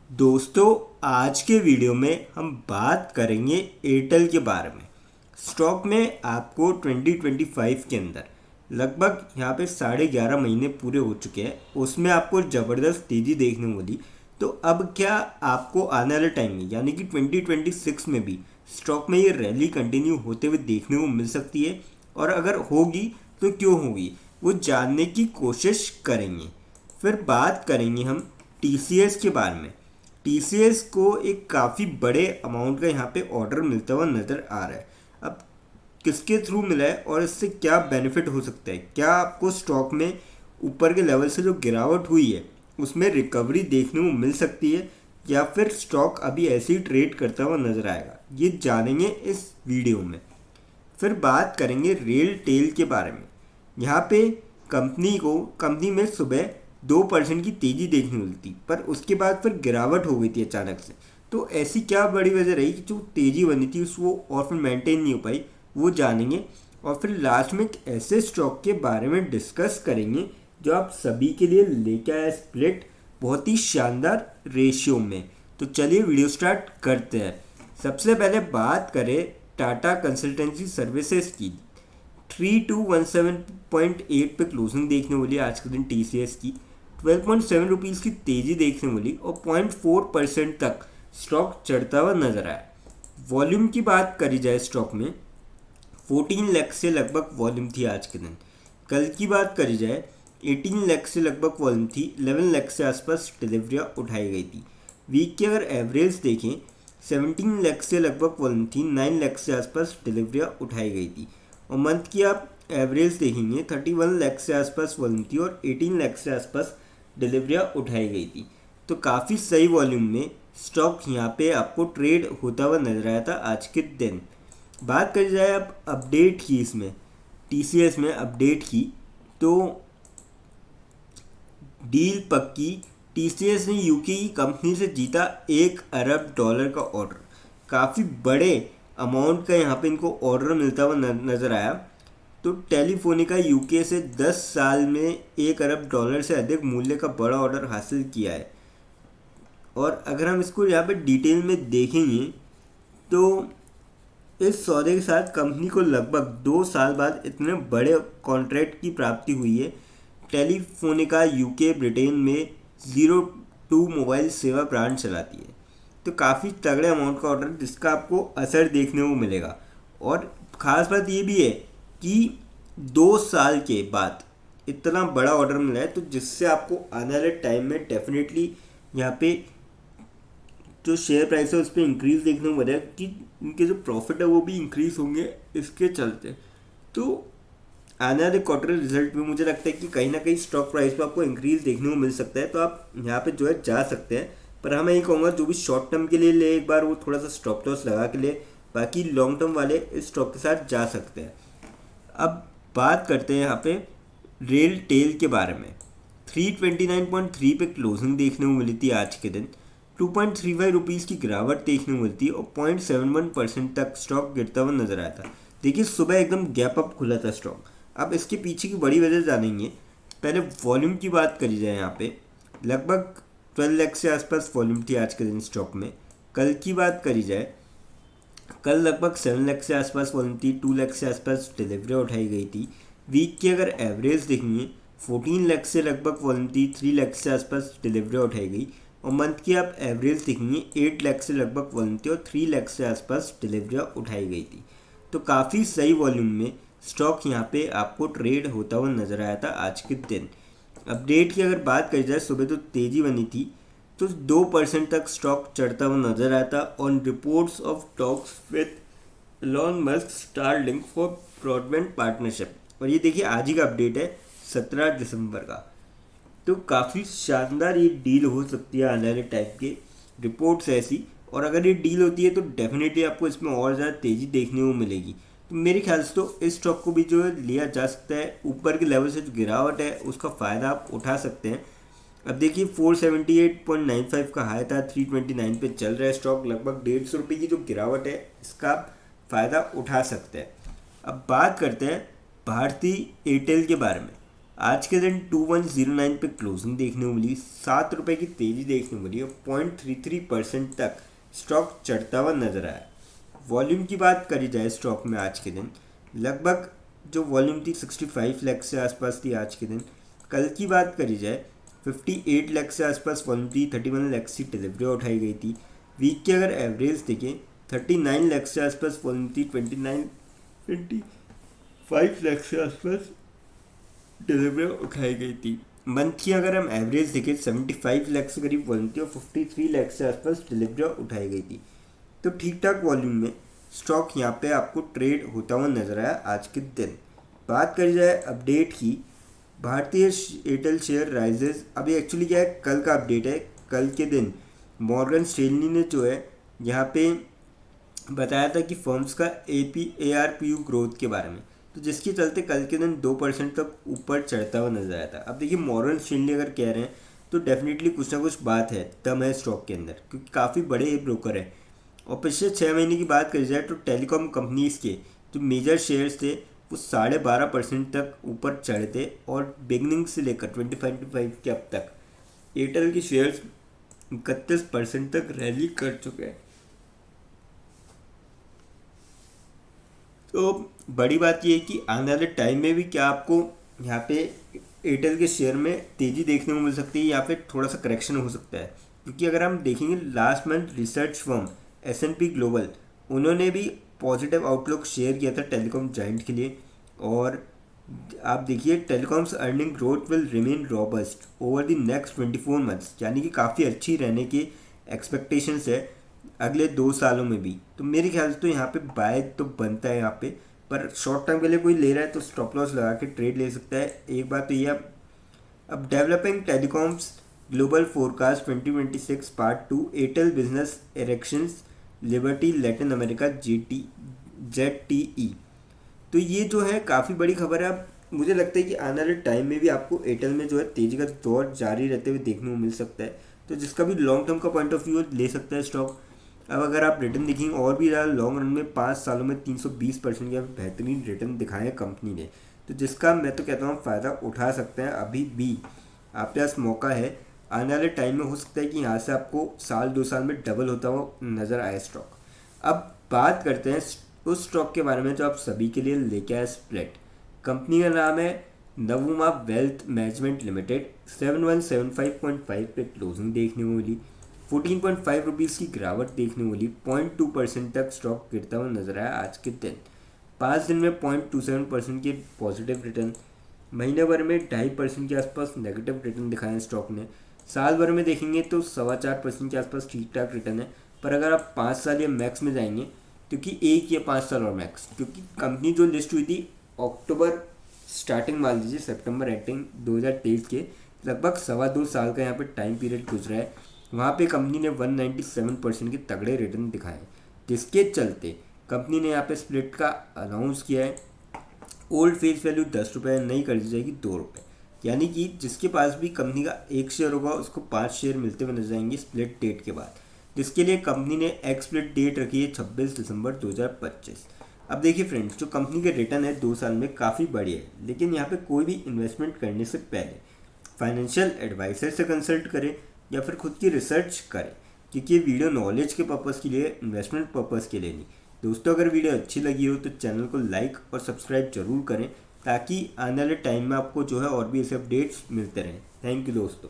दोस्तों, आज के वीडियो में हम बात करेंगे एयरटेल के बारे में। स्टॉक में आपको 2025 के अंदर लगभग यहाँ पे 11.5 महीने पूरे हो चुके हैं, उसमें आपको ज़बरदस्त तेज़ी देखने को मिली। तो अब क्या आपको आने वाले टाइम में यानी कि 2026 में भी स्टॉक में ये रैली कंटिन्यू होते हुए देखने को मिल सकती है, और अगर होगी तो क्यों होगी, वो जानने की कोशिश करेंगे। फिर बात करेंगे हम टीसीएस के बारे में। टीसीएस को एक काफ़ी बड़े अमाउंट का यहाँ पे ऑर्डर मिलता हुआ नज़र आ रहा है। अब किसके थ्रू मिला है और इससे क्या बेनिफिट हो सकता है? क्या आपको स्टॉक में ऊपर के लेवल से जो गिरावट हुई है उसमें रिकवरी देखने को मिल सकती है, या फिर स्टॉक अभी ऐसे ही ट्रेड करता हुआ नज़र आएगा? ये जानेंगे इस वीडियो में। फिर बात करेंगे रेल टेल के बारे में। यहाँ पे कंपनी में सुबह 2% की तेज़ी देखने मिलती, पर उसके बाद फिर गिरावट हो गई थी अचानक से। तो ऐसी क्या बड़ी वजह रही कि जो तेज़ी बनी थी उसको और फिर मेंटेन नहीं हो पाई, वो जानेंगे। और फिर लास्ट में एक ऐसे स्टॉक के बारे में डिस्कस करेंगे जो आप सभी के लिए लेके आया स्प्लिट बहुत ही शानदार रेशियो में। तो चलिए वीडियो स्टार्ट करते हैं। सबसे पहले बात करें टाटा कंसल्टेंसी सर्विसेज की। 3217.8 पे क्लोजिंग देखने वाली आज के दिन टीसीएस की। 12.7 रुपीज़ की तेज़ी देखने वाली और 0.4% तक स्टॉक चढ़ता हुआ नजर आया। वॉल्यूम की बात करी जाए स्टॉक में 14 लाख से लगभग वॉल्यूम थी आज के दिन। कल की बात करी जाए 18 लाख से लगभग वॉल्यूम थी, 11 लाख से आसपास डिलीवरियाँ उठाई गई थी। वीक की अगर एवरेज देखें 17 लाख से लगभग वॉल्यूम थी, 9 लाख से आसपास डिलीवरियाँ उठाई गई थी। और मंथ की आप एवरेज देखेंगे 31 लाख से आसपास वॉल्यूम थी और 18 लाख से आसपास डिलीवरियाँ उठाई गई थी। तो काफ़ी सही वॉल्यूम में स्टॉक यहाँ पे आपको ट्रेड होता हुआ नजर आया था आज के दिन। बात करी जाए अब अपडेट की, इसमें टीसीएस में अपडेट की, तो डील पक्की। टीसीएस ने यूके की कंपनी से जीता $1 अरब का ऑर्डर। काफ़ी बड़े अमाउंट का यहाँ पे इनको ऑर्डर मिलता हुआ नज़र आया। तो टेलीफोनिका यूके से 10 साल में $1 अरब से अधिक मूल्य का बड़ा ऑर्डर हासिल किया है। और अगर हम इसको यहाँ पे डिटेल में देखेंगे तो इस सौदे के साथ कंपनी को लगभग 2 साल बाद इतने बड़े कॉन्ट्रैक्ट की प्राप्ति हुई है। टेलीफोनिका यूके ब्रिटेन में 02 मोबाइल सेवा ब्रांड चलाती है। तो काफ़ी तगड़े अमाउंट का ऑर्डर जिसका आपको असर देखने को मिलेगा। और ख़ास बात ये भी है कि 2 साल के बाद इतना बड़ा ऑर्डर मिला है, तो जिससे आपको आने वाले टाइम में डेफिनेटली यहाँ पे जो शेयर प्राइस है उस पर इंक्रीज देखने को मिलेगा कि इनके जो प्रॉफिट है वो भी इंक्रीज होंगे इसके चलते। तो आने वाले क्वार्टर रिजल्ट में मुझे लगता है कि कहीं ना कहीं स्टॉक प्राइस पे आपको इंक्रीज देखने को मिल सकता है। तो आप यहाँ पे जो है जा सकते हैं, पर हाँ मैं ये कहूँगा जो भी शॉर्ट टर्म के लिए ले एक बार वो थोड़ा सा स्टॉप लॉस लगा के ले, बाकी लॉन्ग टर्म वाले इस स्टॉक के साथ जा सकते हैं। अब बात करते हैं यहाँ पे रेल टेल के बारे में। 329.3 पे क्लोजिंग देखने को मिली थी आज के दिन। 2.35 रुपीज़ की गिरावट देखने को मिलती और 0.71% तक स्टॉक गिरता हुआ नजर आया था। देखिए सुबह एकदम गैप अप खुला था स्टॉक। अब इसके पीछे की बड़ी वजह जानेंगे। पहले वॉल्यूम की बात करी जाए, यहाँ पे लगभग 12 लाख से आसपास वॉल्यूम थी आज के दिन स्टॉक में। कल की बात करी जाए, कल लगभग 7 लाख से आसपास वॉल्यूम थी, 2 लाख से आसपास डिलीवरी उठाई गई थी। वीक की अगर एवरेज देखेंगे 14 लाख से लगभग वॉल्यूम थी, 3 लाख से आसपास डिलीवरी उठाई गई। और मंथ की आप एवरेज देखेंगे 8 लाख से लगभग वॉल्यूम थी और 3 लाख से आसपास डिलीवरियाँ उठाई गई थी। तो काफ़ी सही वॉल्यूम में स्टॉक यहाँ पे आपको ट्रेड होता हुआ नजर आया था आज के दिन। अपडेट की अगर बात करी जाए, सुबह तो तेज़ी बनी थी, तो 2% तक स्टॉक चढ़ता हुआ नजर आया था on reports of talks with Elon Musk Starlink for broadband partnership. और ये देखिए आज ही का अपडेट है 17 दिसंबर का। तो काफ़ी शानदार ये डील हो सकती है आने वाले टाइप के रिपोर्ट्स ऐसी। और अगर ये डील होती है तो डेफिनेटली आपको इसमें और ज़्यादा तेज़ी देखने को मिलेगी। तो मेरे ख्याल से तो इस स्टॉक को भी जो है लिया जा सकता है। ऊपर के लेवल से जो गिरावट है उसका फ़ायदा आप उठा सकते हैं। अब देखिए 478.95 का हाई था, 329 पे चल रहा है स्टॉक। लगभग 150 रुपये की जो गिरावट है इसका आप फ़ायदा उठा सकते हैं। अब बात करते हैं भारती एयरटेल के बारे में। आज के दिन 2109 पे क्लोजिंग देखने को मिली, 7 रुपये की तेज़ी देखने को मिली और 0.33% तक स्टॉक चढ़ता हुआ नजर आया। वॉल्यूम की बात करी जाए स्टॉक में आज के दिन लगभग जो वॉल्यूम थी 65 लाख से आसपास थी आज के दिन। कल की बात करी जाए 58 लाख से आसपास वॉल्यूम थी, 31 लाख की डिलीवरी उठाई गई थी। वीक के अगर एवरेज देखें 39 लाख से आसपास वॉल्यूम थी, 25 लाख से आसपास डिलीवरी उठाई गई थी। मंथ की अगर हम एवरेज देखें 75 लाख से करीब वॉल्यूम थी और 53 लाख से आसपास डिलीवरी उठाई गई थी। तो ठीक ठाक वॉल्यूम में स्टॉक यहाँ पे आपको ट्रेड होता हुआ नजर आया आज के दिन। बात करी जाए अपडेट की, भारतीय एयरटेल शेयर राइजेस। अभी एक्चुअली क्या है, कल का अपडेट है। कल के दिन मॉर्गन स्टैनली ने जो है यहाँ पे बताया था कि फर्म्स का ARPU ग्रोथ के बारे में, तो जिसके चलते कल के दिन 2% तक ऊपर चढ़ता हुआ नजर आया था। अब देखिए मॉर्गन स्टैनली अगर कह रहे हैं तो डेफिनेटली कुछ ना कुछ बात है, दम है स्टॉक के अंदर, क्योंकि काफ़ी बड़े ब्रोकर है। और पिछले 6 महीने की बात करी जाए तो टेलीकॉम कंपनीज के जो मेजर शेयर्स थे वो 12.5% तक ऊपर चढ़े थे और बिगनिंग से लेकर 2025 के अब तक एयरटेल के शेयर्स 31% तक रैली कर चुके हैं। तो बड़ी बात यह है कि आने वाले टाइम में भी क्या आपको यहाँ पे एयरटेल के शेयर में तेज़ी देखने को मिल सकती है या फिर थोड़ा सा करेक्शन हो सकता है, क्योंकि अगर हम देखेंगे last month research firm S&P global उन्होंने भी पॉजिटिव आउटलुक शेयर किया था टेलीकॉम जाइंट के लिए। और आप देखिए telecoms earning growth will remain robust over the next 24 months, यानी कि काफ़ी अच्छी रहने की एक्सपेक्टेशंस है अगले 2 सालों में भी। तो मेरे ख्याल से तो यहाँ पे बाय तो बनता है यहाँ पे, पर शॉर्ट टर्म के लिए कोई ले रहा है तो स्टॉप लॉस लगा के ट्रेड ले सकता है। एक बात तो ये अब developing telecoms global forecast 2026 part 2 Airtel business erections liberty Latin America ZTE। तो ये जो है काफ़ी बड़ी खबर है। अब मुझे लगता है कि आने वाले टाइम में भी आपको एयरटेल में जो है तेज़ी का दौर जारी रहते हुए देखने को मिल सकता है। तो जिसका भी लॉन्ग टर्म का पॉइंट ऑफ व्यू ले सकता है स्टॉक। अब अगर आप रिटर्न देखेंगे और भी ज़्यादा लॉन्ग रन में 5 सालों में 320% का बेहतरीन रिटर्न दिखाए हैं कंपनी ने, तो जिसका मैं तो कहता हूँ फ़ायदा उठा सकते हैं। अभी भी आपके पास मौका है, आने वाले टाइम में हो सकता है कि यहाँ से आपको 1-2 साल में डबल होता हुआ नज़र आए स्टॉक। अब बात करते हैं उस स्टॉक के बारे में जो आप सभी के लिए लेके आए, स्प्लिट। कंपनी का नाम है नवुमा वेल्थ मैनेजमेंट लिमिटेड। 7175.5 पे क्लोजिंग देखने को मिली, 14.5 रुपीज़ की गिरावट देखने को मिली, 0.2% तक स्टॉक गिरता हुआ नजर आया आज के दिन। 5 दिन में 0.27% के पॉजिटिव रिटर्न, महीने भर में 2.5% के आसपास नेगेटिव रिटर्न दिखाए हैं स्टॉक ने। साल भर में देखेंगे तो 4.25% के आसपास ठीक ठाक रिटर्न है। पर अगर आप 5 साल या मैक्स में जाएंगे, क्योंकि 1 या 5 साल और मैक्स, क्योंकि कंपनी जो लिस्ट हुई थी अक्टूबर स्टार्टिंग मान लीजिए सितंबर एंडिंग 2023 के, लगभग 2.25 साल का यहाँ पे टाइम पीरियड गुजरा है। वहाँ पे कंपनी ने 197% के तगड़े रिटर्न दिखाए, जिसके चलते कंपनी ने यहाँ पे स्प्लिट का अनाउंस किया है। ओल्ड फेस वैल्यू 10 रुपये नई कर दी जाएगी 2 रुपये, यानी कि जिसके पास भी कंपनी का 1 शेयर होगा उसको 5 शेयर मिलते हुए नजर आएंगे स्प्लिट डेट के बाद, जिसके लिए कंपनी ने एक्स स्प्लिट डेट रखी है 26 दिसंबर 2025। अब देखिए फ्रेंड्स, जो कंपनी के रिटर्न है 2 साल में काफ़ी बड़ी है, लेकिन यहाँ पे कोई भी इन्वेस्टमेंट करने से पहले फाइनेंशियल एडवाइजर से कंसल्ट करें या फिर खुद की रिसर्च करें, क्योंकि ये वीडियो नॉलेज के पर्पज़ के लिए, इन्वेस्टमेंट पर्पज़ के लिए नहीं। दोस्तों अगर वीडियो अच्छी लगी हो तो चैनल को लाइक और सब्सक्राइब जरूर करें, ताकि आने वाले टाइम में आपको जो है और भी ऐसे अपडेट्स मिलते रहें। थैंक यू दोस्तों।